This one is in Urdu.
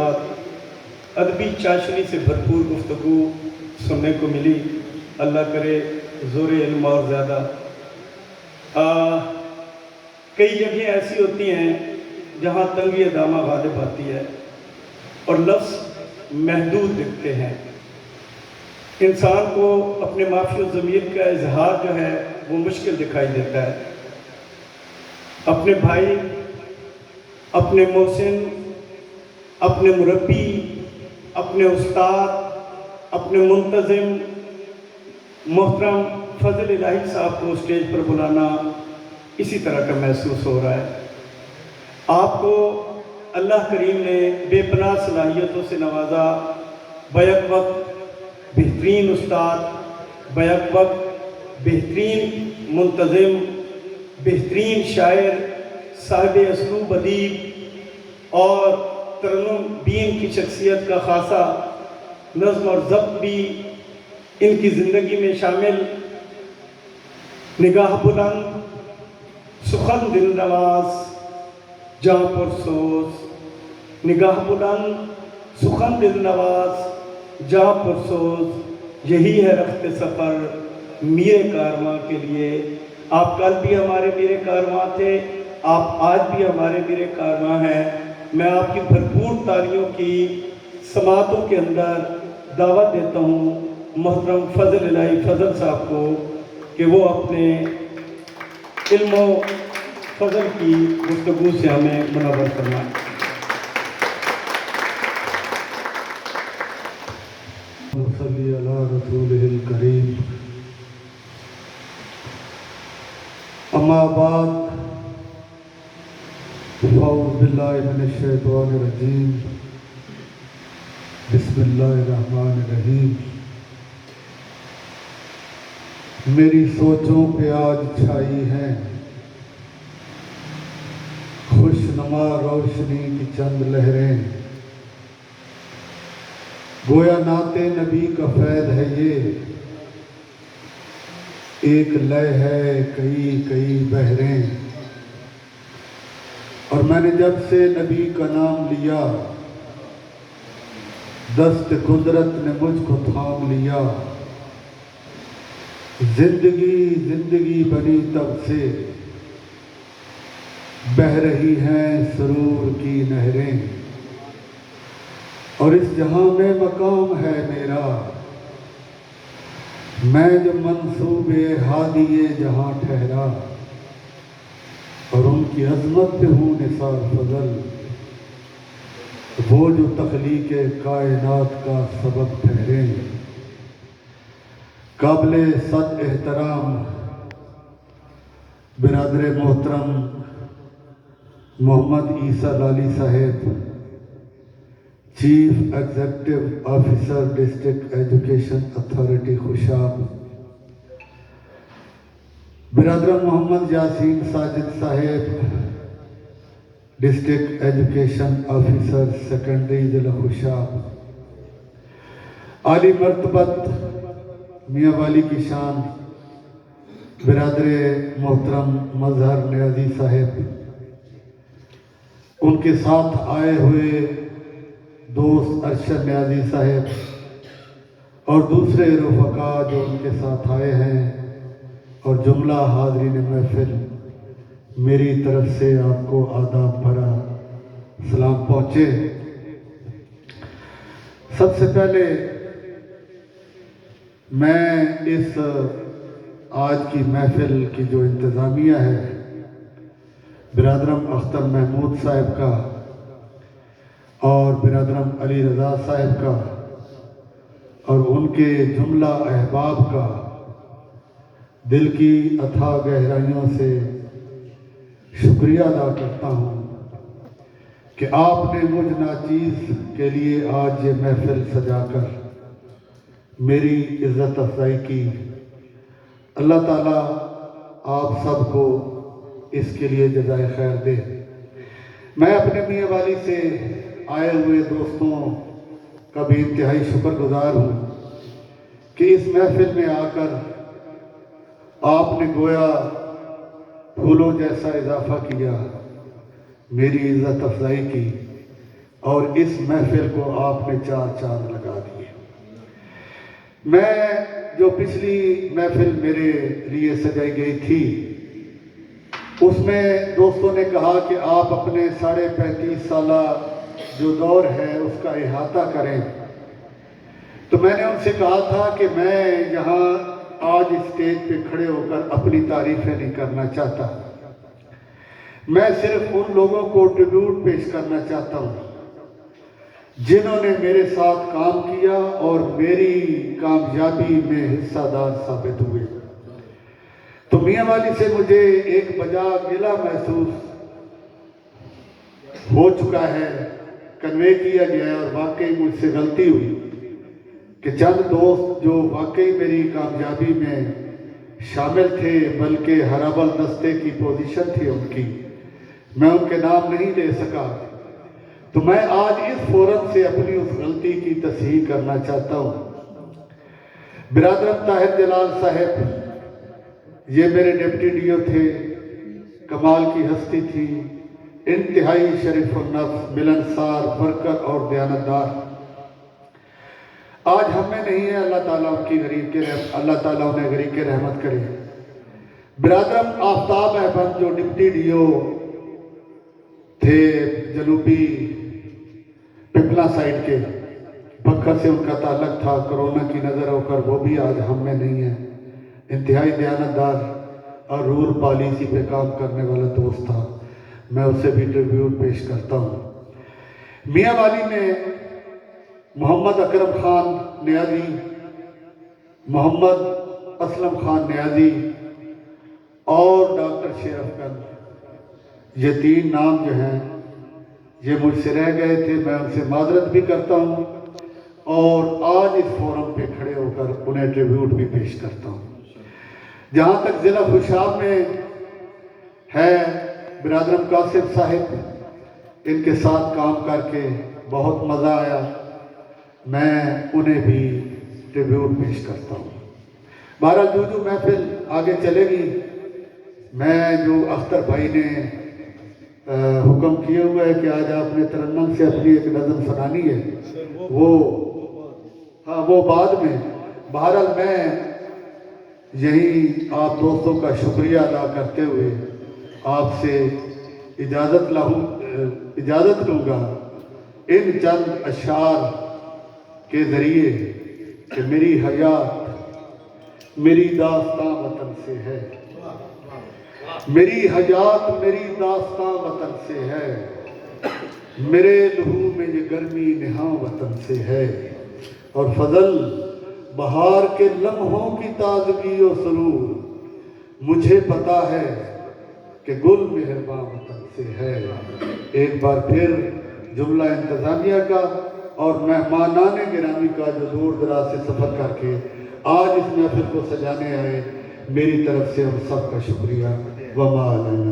بعد ادبی چاشنی سے بھرپور گفتگو سننے کو ملی. اللہ کرے زور علم اور زیادہ. کئی جگہیں ایسی ہوتی ہیں جہاں تنگی دامہ غالب آتی ہے اور لفظ محدود دکھتے ہیں. انسان کو اپنے معافی و ضمیر کا اظہار جو ہے وہ مشکل دکھائی دیتا ہے. اپنے بھائی، اپنے محسن، اپنے مربی، اپنے استاد، اپنے منتظم محترم فضل الہی صاحب کو اسٹیج پر بلانا اسی طرح کا محسوس ہو رہا ہے. آپ کو اللہ کریم نے بے پناہ صلاحیتوں سے نوازا. بیک وقت بہترین استاد، بیک وقت بہترین منتظم، بہترین شاعر، صاحب اسلوب ادیب اور ترنم بین کی شخصیت کا خاصہ نظم اور ضبط بھی ان کی زندگی میں شامل. نگاہ بلند، سخن دل نواز، جاں پرسوز. نگاہ بلند، سخن دل نواز، جاں پرسوز. یہی ہے رخت سفر میرے کارواں کے لیے. آپ کل بھی ہمارے میرے کارواں تھے، آپ آج بھی ہمارے میرے کارواں ہیں. میں آپ کی بھرپور تالیوں کی سماعتوں کے اندر دعوت دیتا ہوں محترم فضل الہی فضل صاحب کو کہ وہ اپنے علم و فضل کی گفتگو سے ہمیں منور فرمائیں. صلی علی رسولہ الکریم. اما بعد فاعوذ باللہ من الشیطان الرجیم. بسم اللہ الرحمن الرحیم. میری سوچوں پہ آج چھائی ہیں خوش نما روشنی کی چند لہریں. گویا نعت نبی کا فیض ہے یہ، ایک لے ہے کئی کئی بحریں. اور میں نے جب سے نبی کا نام لیا دست قدرت نے مجھ کو تھام لیا. زندگی زندگی بنی تب سے بہہ رہی ہیں سرور کی نہریں. اور اس جہاں میں مقام ہے میرا، میں جو منصوبے ہادی جہاں ٹھہرا. اور ان کی عظمت پہ ہوں نثار فضل، وہ جو تخلیق کائنات کا سبب ٹھہرے. قابل صد احترام برادر محترم Muhammad Isa Lali sahib, chief executive officer district education authority Khushab, برادر Muhammad Yasin Sajid sahib, district education officer secondary ضلع خوشاب، عالی مرتبت میاں والی کی شان برادر محترم مظہر نیازی صاحب، ان کے ساتھ آئے ہوئے دوست ارشد نیازی صاحب اور دوسرے رفقا جو ان کے ساتھ آئے ہیں، اور جملہ حاضرین محفل، میری طرف سے آپ کو آداب بھرا سلام پہنچے. سب سے پہلے میں اس آج کی محفل کی جو انتظامیہ ہے برادرم اختر محمود صاحب کا اور برادرم علی رضا صاحب کا اور ان کے جملہ احباب کا دل کی اتھاہ گہرائیوں سے شکریہ ادا کرتا ہوں کہ آپ نے مجھ ناچیز کے لیے آج یہ محفل سجا کر میری عزت افزائی کی. اللہ تعالیٰ آپ سب کو اس کے لیے جزائے خیر دے. میں اپنے میاں والی سے آئے ہوئے دوستوں کا بھی انتہائی شکر گزار ہوں کہ اس محفل میں آ کر آپ نے گویا پھولوں جیسا اضافہ کیا، میری عزت افزائی کی اور اس محفل کو آپ نے چار چاند لگا دیے۔ میں جو پچھلی محفل میرے لیے سجائی گئی تھی اس میں دوستوں نے کہا کہ آپ اپنے 35.5 سالہ جو دور ہے اس کا احاطہ کریں، تو میں نے ان سے کہا تھا کہ میں یہاں آج اسٹیج پہ کھڑے ہو کر اپنی تعریفیں نہیں کرنا چاہتا، میں صرف ان لوگوں کو ٹریبیوٹ پیش کرنا چاہتا ہوں جنہوں نے میرے ساتھ کام کیا اور میری کامیابی میں حصہ دار ثابت ہوئے۔ تو میاں والی سے مجھے ایک بجا گلہ محسوس ہو چکا ہے، کنوے کیا گیا ہے، اور واقعی مجھ سے غلطی ہوئی کہ چند دوست جو واقعی میری کامیابی میں شامل تھے، بلکہ ہرابل دستے کی پوزیشن تھی ان کی، میں ان کے نام نہیں لے سکا، تو میں آج اس فورم سے اپنی اس غلطی کی تصحیح کرنا چاہتا ہوں۔ برادرم طاہر جلال صاحب یہ میرے ڈپٹی ڈی او تھے، کمال کی ہستی تھی، انتہائی شریف النفس، ملنسار، برکت اور دیانتدار۔ آج ہم میں نہیں ہے، اللہ تعالیٰ انہیں غریب کے رحمت کرے۔ برادرم آفتاب احمد جو ڈپٹی ڈی او تھے جنوبی پپلا سائڈ کے، بکھر سے ان کا تعلق تھا، کرونا کی نظر ہو کر وہ بھی آج ہم میں نہیں ہے، انتہائی دیانتدار اور رول پالیسی پہ کام کرنے والا دوست تھا، میں اسے بھی ٹریبیوٹ پیش کرتا ہوں۔ میاں والی میں محمد اکرم خان نیازی، محمد اسلم خان نیازی اور ڈاکٹر شرف گنج، یہ 3 نام جو ہیں یہ مجھ سے رہ گئے تھے، میں ان سے معذرت بھی کرتا ہوں اور آج اس فورم پہ کھڑے ہو کر انہیں ٹریبیوٹ بھی پیش کرتا ہوں۔ جہاں تک ضلع خوشاب میں ہے، برادرم قاسم صاحب، ان کے ساتھ کام کر کے بہت مزہ آیا، میں انہیں بھی ٹریبیوٹ پیش کرتا ہوں۔ بہرحال جو محفل آگے چلے گی، میں جو اختر بھائی نے حکم کیا ہوا ہے کہ آج آپ نے ترنم سے اپنی ایک نظم سنانی ہے، وہ بعد میں، بہرحال میں یہی آپ دوستوں کا شکریہ ادا کرتے ہوئے آپ سے اجازت لوں گا ان چند اشعار کے ذریعے کہ میری حیات میری داستان وطن سے ہے، میری حیات میری داستان وطن سے ہے، میرے لہو میں یہ گرمی نہاں وطن سے ہے، اور فضل بہار کے لمحوں کی تازگی و سرور، مجھے پتا ہے کہ گل مہرباں وطن سے ہے۔ ایک بار پھر جملہ انتظامیہ کا اور مہمانان گرامی کا جو دور دراز سے سفر کر کے آج اس محفل کو سجانے آئے، میری طرف سے ہم سب کا شکریہ۔ وما علینا